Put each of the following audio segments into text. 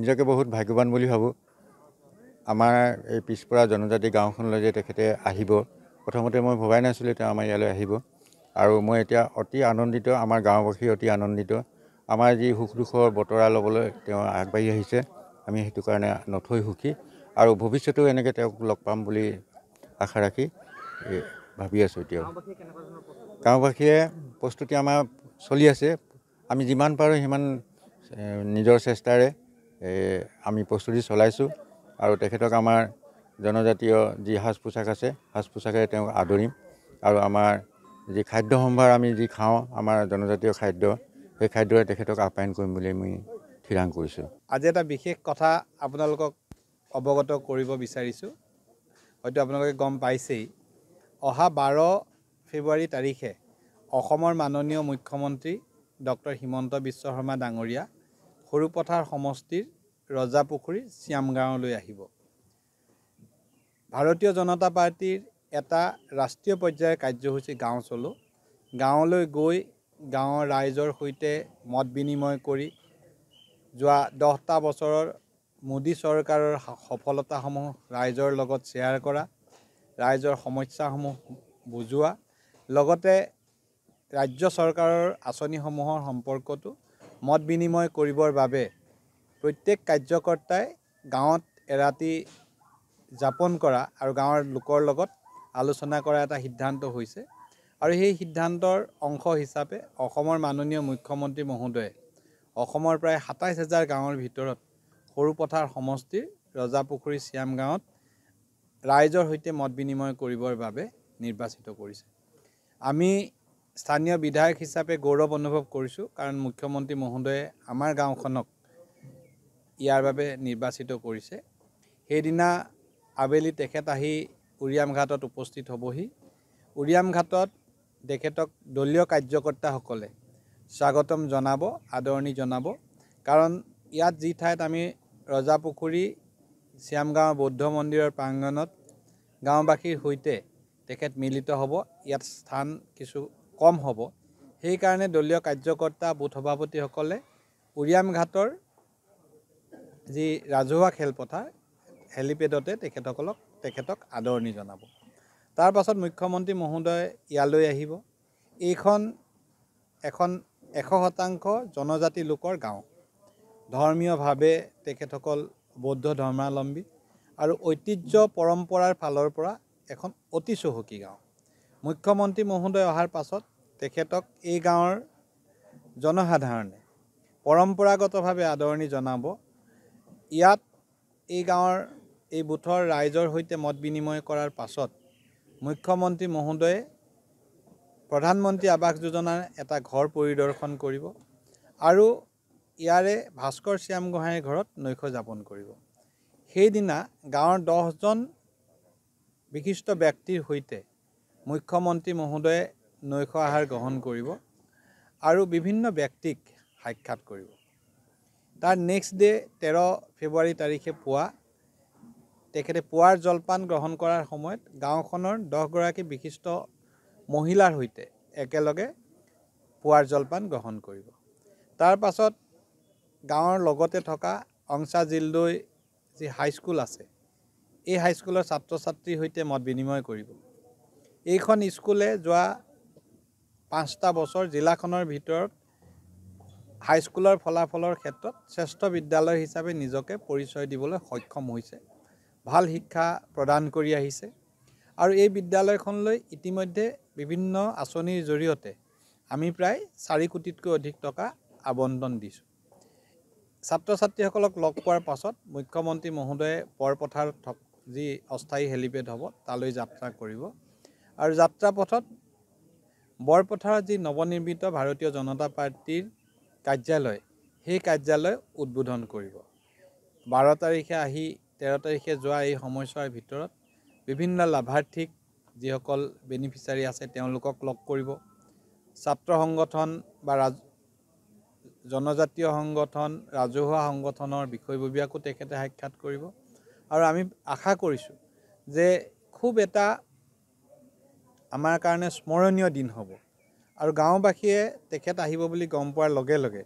নিজকে বহুত ভাগ্যৱান বুলি ভাবোঁ। আমাৰ এই পিছপৰা জনজাতি গাঁওখনলৈ যে তেখেতে আহিব, প্ৰথমতে মই ভবাই নাছিলোঁ তেওঁ আমাৰ ইয়ালৈ আহিব। আৰু মই এতিয়া অতি আনন্দিত, আমাৰ গাঁওবাসী অতি আনন্দিত। আমাৰ যি সুখ দুখৰ বতৰা ল'বলৈ তেওঁ আগবাঢ়ি আহিছে, আমি সেইটো কাৰণে নথৈ সুখী। আৰু ভৱিষ্যতেও এনেকৈ তেওঁক লগ পাম বুলি আশা ৰাখি ভাবি আছোঁ। এতিয়াও গাঁওবাসীয়ে প্ৰস্তুতি আমাৰ চলি আছে। আমি যিমান পাৰোঁ সিমান নিজৰ চেষ্টাৰে আমি প্ৰস্তুতি চলাইছোঁ। আৰু তেখেতক আমাৰ জনজাতীয় যি সাজ পোছাক আছে, সাজ পোছাকেৰে তেওঁক আদৰিম। আৰু আমাৰ যি খাদ্য সম্ভাৰ আমি যি খাওঁ, আমাৰ জনজাতীয় খাদ্য, সেই খাদ্যৰে তেখেতক আপ্যায়ন কৰিম বুলি আমি থিৰাং কৰিছোঁ। আজি এটা বিশেষ কথা আপোনালোকক অৱগত কৰিব বিচাৰিছোঁ। হয়তো আপোনালোকে গম পাইছেই, অহা 12 ফেব্ৰুৱাৰী তাৰিখে অসমৰ মাননীয় মুখ্যমন্ত্ৰী ডক্টৰ হিমন্ত বিশ্ব শৰ্মা ডাঙৰীয়া সৰুপথাৰ সমষ্টিৰ ৰজাপুখুৰী শ্যামগাঁৱলৈ আহিব। ভাৰতীয় জনতা পাৰ্টীৰ এটা ৰাষ্ট্ৰীয় পৰ্যায়ৰ কাৰ্যসূচী গাঁও চলো। গাঁৱলৈ গৈ গাঁৱৰ ৰাইজৰ সৈতে মত বিনিময় কৰি যোৱা 10টা বছৰৰ মোদী চৰকাৰৰ সফলতাসমূহ ৰাইজৰ লগত শ্বেয়াৰ কৰা, ৰাইজৰ সমস্যাসমূহ বুজোৱা, লগতে ৰাজ্য চৰকাৰৰ আঁচনিসমূহৰ সম্পৰ্কতো মত বিনিময় কৰিবৰ বাবে প্ৰত্যেক কাৰ্যকৰ্তাই গাঁৱত এৰাতি যাপন কৰা আৰু গাঁৱৰ লোকৰ লগত আলোচনা কৰা এটা সিদ্ধান্ত হৈছে। আৰু সেই সিদ্ধান্তৰ অংশ হিচাপে অসমৰ মাননীয় মুখ্যমন্ত্ৰী মহোদয়ে অসমৰ প্ৰায় 27,000 গাঁৱৰ ভিতৰত সৰুপথাৰ সমষ্টিৰ ৰজাপুখুৰী শ্যামগাঁৱত ৰাইজৰ সৈতে মত বিনিময় কৰিবৰ বাবে নিৰ্বাচিত কৰিছে। আমি স্থানীয় বিধায়ক হিচাপে গৌৰৱ অনুভৱ কৰিছোঁ, কাৰণ মুখ্যমন্ত্ৰী মহোদয়ে আমাৰ গাঁওখনক ইয়াৰ বাবে নিৰ্বাচিত কৰিছে। সেইদিনা আবেলি তেখেত আহি উৰিয়াম ঘাটত উপস্থিত হ'বহি। উৰিয়াম ঘাটত তেখেতক দলীয় কাৰ্যকৰ্তাসকলে স্বাগতম জনাব, আদৰণি জনাব। কাৰণ ইয়াত যি ঠাইত আমি ৰজাপুখুৰী শ্যামগাঁও বৌদ্ধ মন্দিৰৰ প্ৰাংগণত গাঁওবাসীৰ সৈতে তেখেত মিলিত হ'ব, ইয়াত স্থান কিছু কম হ'ব। সেইকাৰণে দলীয় কাৰ্যকৰ্তা বুথ সভাপতিসকলে উৰিয়াম ঘাটৰ যি ৰাজহুৱা খেলপথাৰ হেলিপেডতে তেখেতক আদৰণি জনাব। তাৰ পাছত মুখ্যমন্ত্ৰী মহোদয় ইয়ালৈ আহিব। এইখন এখন 100% জনজাতি লোকৰ গাঁও। ধৰ্মীয়ভাৱে তেখেতসকল বৌদ্ধ ধৰ্মাৱলম্বী আৰু ঐতিহ্য পৰম্পৰাৰ ফালৰ পৰা এখন অতি চহকী গাঁও। মুখ্যমন্ত্ৰী মহোদয় অহাৰ পাছত তেখেতক এই গাঁৱৰ জনসাধাৰণে পৰম্পৰাগতভাৱে আদৰণি জনাব। ইয়াত এই গাঁৱৰ এই বুথৰ ৰাইজৰ সৈতে মত বিনিময় কৰাৰ পাছত মুখ্যমন্ত্ৰী মহোদয়ে প্ৰধানমন্ত্ৰী আৱাস যোজনাৰ এটা ঘৰ পৰিদৰ্শন কৰিব আৰু ইয়াৰে ভাস্কৰ শ্যামগোহাঁইৰ ঘৰত নৈশ যাপন কৰিব। সেইদিনা গাঁৱৰ 10জন বিশিষ্ট ব্যক্তিৰ সৈতে মুখ্যমন্ত্ৰী মহোদয়ে নৈশ আহাৰ গ্ৰহণ কৰিব আৰু বিভিন্ন ব্যক্তিক সাক্ষাৎ কৰিব। তাৰ নেক্সট ডে 13 ফেব্ৰুৱাৰী তাৰিখে তেখেতে পুৱাৰ জলপান গ্ৰহণ কৰাৰ সময়ত গাঁওখনৰ 10গৰাকী বিশিষ্ট মহিলাৰ সৈতে একেলগে পুৱাৰ জলপান গ্ৰহণ কৰিব। তাৰ পাছত গাঁৱৰ লগতে থকা অংছা জিলদৈ যি হাইস্কুল আছে, এই হাইস্কুলৰ ছাত্ৰ ছাত্ৰীৰ সৈতে মত বিনিময় কৰিব। এইখন স্কুলে যোৱা 5টা বছৰ জিলাখনৰ ভিতৰত হাইস্কুলৰ ফলাফলৰ ক্ষেত্ৰত শ্ৰেষ্ঠ বিদ্যালয় হিচাপে নিজকে পৰিচয় দিবলৈ সক্ষম হৈছে, ভাল শিক্ষা প্ৰদান কৰি আহিছে। আৰু এই বিদ্যালয়খনলৈ ইতিমধ্যে বিভিন্ন আঁচনিৰ জৰিয়তে আমি প্ৰায় 4 কোটিতকৈ অধিক টকা আবণ্টন দিছোঁ। ছাত্ৰ ছাত্ৰীসকলক লগ পোৱাৰ পাছত মুখ্যমন্ত্ৰী মহোদয়ে বৰপথাৰত যি অস্থায়ী হেলিপেড হ'ব তালৈ যাত্ৰা কৰিব আৰু যাত্ৰা পথত বৰপথাৰত যি নৱনিৰ্মিত ভাৰতীয় জনতা পাৰ্টীৰ কাৰ্যালয়, সেই কাৰ্যালয় উদ্বোধন কৰিব। 12 তাৰিখে আহি 13 তাৰিখে যোৱা এই সময়ছোৱাৰ ভিতৰত বিভিন্ন লাভাৰ্থীক, যিসকল বেনিফিচিয়াৰী আছে তেওঁলোকক লগ কৰিব। ছাত্ৰ সংগঠন বা জনজাতীয় সংগঠন, ৰাজহুৱা সংগঠনৰ বিষয়ববীয়াকো তেখেতে সাক্ষাৎ কৰিব। আৰু আমি আশা কৰিছোঁ যে খুব এটা আমাৰ কাৰণে স্মৰণীয় দিন হ'ব। আৰু গাঁওবাসীয়ে তেখেত আহিব বুলি গম পোৱাৰ লগে লগে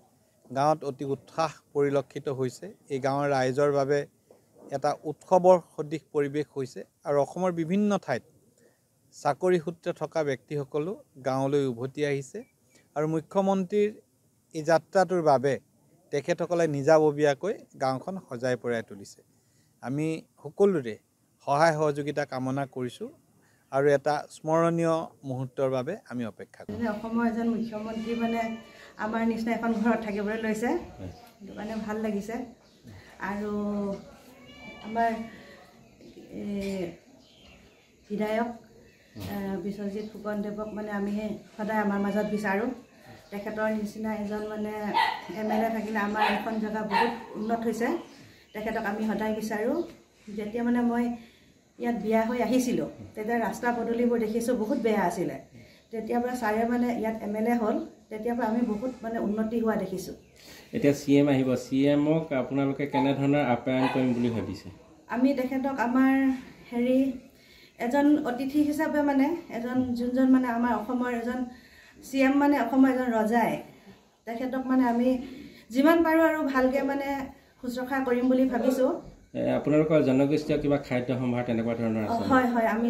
গাঁৱত অতি উৎসাহ পৰিলক্ষিত হৈছে। এই গাঁৱৰ ৰাইজৰ বাবে এটা উৎসৱৰ সদৃশ পৰিৱেশ হৈছে আৰু অসমৰ বিভিন্ন ঠাইত চাকৰি সূত্ৰে থকা ব্যক্তিসকলো গাঁৱলৈ উভতি আহিছে আৰু মুখ্যমন্ত্ৰীৰ এই যাত্ৰাটোৰ বাবে তেখেতসকলে নিজাববীয়াকৈ গাঁওখন সজাই পৰাই তুলিছে। আমি সকলোৰে সহায় সহযোগিতা কামনা কৰিছোঁ আৰু এটা স্মৰণীয় মুহূৰ্তৰ বাবে আমি অপেক্ষা কৰোঁ। অসমৰ এজন মুখ্যমন্ত্ৰী মানে আমাৰ নিচিনা এখন ঘৰত থাকিবলৈ লৈছে, সেইটো কাৰণে ভাল লাগিছে। আৰু আমাৰ বিধায়ক বিশ্বজিৎ ফুকনদেৱক মানে আমি সদায় আমাৰ মাজত বিচাৰোঁ। তেখেতৰ নিচিনা এজন মানে MLA থাকিলে আমাৰ এখন জেগা বহুত উন্নত হৈছে। তেখেতক আমি সদায় বিচাৰোঁ। যেতিয়া মানে মই ইয়াত বিয়া হৈ আহিছিলোঁ তেতিয়া ৰাস্তা পদূলিবোৰ দেখিছোঁ বহুত বেয়া আছিলে। তেতিয়াৰ পৰা ছাৰে মানে ইয়াত MLA হ'ল, তেতিয়াৰ পৰা আমি বহুত মানে উন্নতি হোৱা দেখিছোঁ। এতিয়া CM আহিব, CMক আপোনালোকে কেনেধৰণৰ আপ্যায়ন কৰিম বুলি ভাবিছে? আমি তেখেতক আমাৰ এজন অতিথি হিচাপে মানে যোনজন মানে আমাৰ অসমৰ এজন CM মানে অসমৰ এজন ৰজাই, তেখেতক মানে আমি যিমান পাৰোঁ আৰু ভালকৈ মানে শুশ্ৰূষা কৰিম বুলি ভাবিছোঁ। আপোনালোকৰ জনগোষ্ঠীয় কিবা খাদ্য সম্ভাৰ তেনেকুৱা ধৰণৰ আছে? হয় হয়, আমি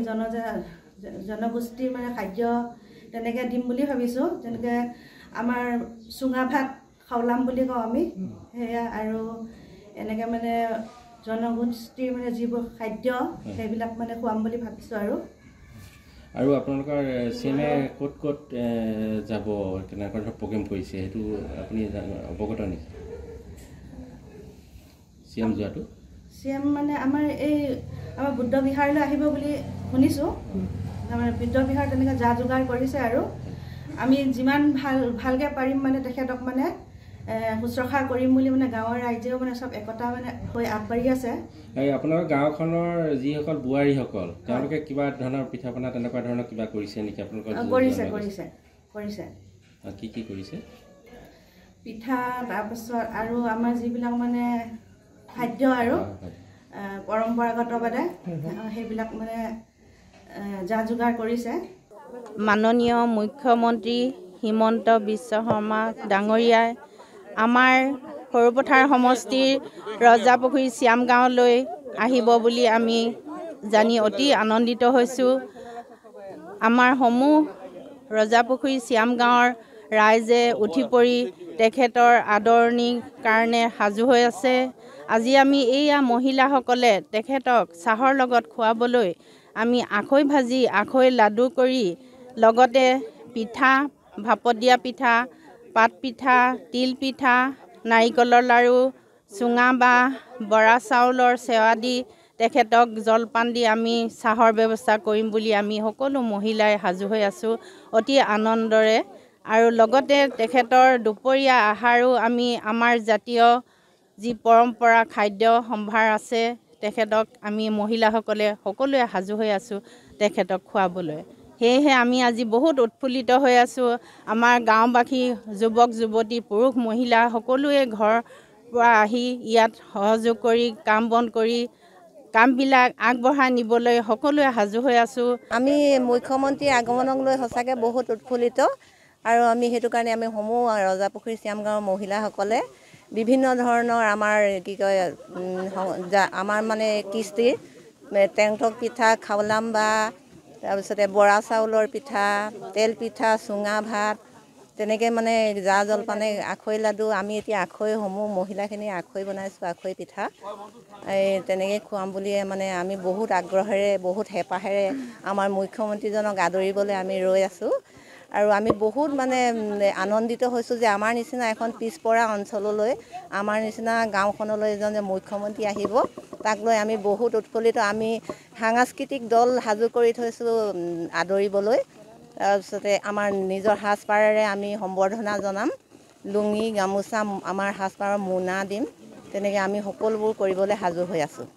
জনগোষ্ঠীৰ মানে খাদ্য তেনেকৈ দিম বুলি ভাবিছোঁ। যেনেকৈ আমাৰ চুঙা ভাত খাওলাম বুলি কওঁ আমি, সেয়া আৰু এনেকৈ মানে জনগোষ্ঠীৰ মানে যিবোৰ খাদ্য সেইবিলাক মানে খুৱাম বুলি ভাবিছোঁ। আৰু আপোনালোকৰ CMে ক'ত ক'ত যাব, কেনেকুৱা ধৰণৰ প্ৰগ্ৰেম কৰিছে সেইটো আপুনি অৱগত নেকি? CM যোৱাটো CM মানে আমাৰ বুদ্ধ বিহাৰলৈ আহিব বুলি শুনিছোঁ। আমাৰ বুদ্ধ বিহাৰ তেনেকৈ যা যোগাৰ কৰিছে আৰু আমি যিমান ভালকৈ পাৰিম মানে তেখেতক মানে শুশ্ৰূষা কৰিম বুলি মানে গাঁৱৰ ৰাইজেও মানে চব একতা মানে হৈ আগবাঢ়ি আছে। আপোনালোকৰ গাঁওখনৰ যিসকল বোৱাৰীসকল তেওঁলোকে কিবা ধৰণৰ পিঠা পনা তেনেকুৱা ধৰণৰ কিবা কৰিছে নেকি? আপোনালোকৰ কৰিছে। কি কৰিছে? পিঠা, তাৰপাছত আৰু আমাৰ যিবিলাক মানে খাদ্য আৰু পৰম্পৰাগতভাৱে সেইবিলাক মানে যা যোগাৰ কৰিছে। মাননীয় মুখ্যমন্ত্ৰী হিমন্ত বিশ্ব শৰ্মা ডাঙৰীয়াই আমাৰ সৰুপথাৰ সমষ্টিৰ ৰজাপুখুৰী শ্যাম গাঁৱলৈ আহিব বুলি আমি জানি অতি আনন্দিত হৈছোঁ। আমাৰ সমূহ ৰজাপুখুৰী শ্যাম গাঁৱৰ ৰাইজে উঠি পৰি তেখেতৰ আদৰণিৰ কাৰণে সাজু হৈ আছে। আজি আমি এইয়া মহিলাসকলে তেখেতক চাহৰ লগত খুৱাবলৈ আমি আখৈ ভাজি, আখৈ লাডু কৰি লগতে পিঠা, ভাপত দিয়া পিঠা, পাত পিঠা, তিল পিঠা, নাৰিকলৰ লাড়ু, চুঙা বাঁহ, বৰা চাউলৰ চেৱা দি তেখেতক জলপান দি আমি চাহৰ ব্যৱস্থা কৰিম বুলি আমি সকলো মহিলাই সাজু হৈ আছোঁ অতি আনন্দৰে। আৰু লগতে তেখেতৰ দুপৰীয়া আহাৰো আমি আমাৰ জাতীয় যি পৰম্পৰা খাদ্য সম্ভাৰ আছে তেখেতক আমি মহিলাসকলে সকলোৱে সাজু হৈ আছোঁ তেখেতক খুৱাবলৈ। সেয়েহে আমি আজি বহুত উৎফুল্লিত হৈ আছোঁ। আমাৰ গাঁওবাসী যুৱক যুৱতী, পুৰুষ মহিলা সকলোৱে ঘৰৰ পৰা আহি ইয়াত সহযোগ কৰি কাম বন কৰি কামবিলাক আগবঢ়াই নিবলৈ সকলোৱে সাজু হৈ আছোঁ। আমি মুখ্যমন্ত্ৰীৰ আগমনক লৈ সঁচাকৈ বহুত উৎফুল্লিত আৰু আমি সেইটো কাৰণে আমি সমূহ ৰজাপুখুৰী শ্যাম গাঁৱৰ মহিলাসকলে বিভিন্ন ধৰণৰ আমাৰ আমাৰ মানে কৃষ্টিৰ টেংটক পিঠা, খাওলাম বা তাৰপিছতে বৰা চাউলৰ পিঠা, তেল পিঠা, চুঙা ভাত, তেনেকৈ মানে জা জলপানে আখৈ লাডু, আমি এতিয়া আখৈসমূহ মহিলাখিনি আখৈ বনাইছোঁ, আখৈ পিঠা তেনেকৈ খুৱাম বুলিয়ে মানে আমি বহুত আগ্ৰহেৰে বহুত হেঁপাহেৰে আমাৰ মুখ্যমন্ত্ৰীজনক আদৰিবলৈ আমি ৰৈ আছোঁ। আৰু আমি বহুত মানে আনন্দিত হৈছোঁ যে আমাৰ নিচিনা এখন পিছপৰা অঞ্চললৈ, আমাৰ নিচিনা গাঁওখনলৈ এজন যে মুখ্যমন্ত্ৰী আহিব তাক লৈ আমি বহুত উৎফুল্লিত। আমি সাংস্কৃতিক দল সাজু কৰি থৈছোঁ আদৰিবলৈ। তাৰপিছতে আমাৰ নিজৰ সাজপাৰেৰে আমি সম্বৰ্ধনা জনাম, লুঙি গামোচা আমাৰ সাজপাৰৰ মোনা দিম, তেনেকৈ আমি সকলোবোৰ কৰিবলৈ সাজু হৈ আছোঁ।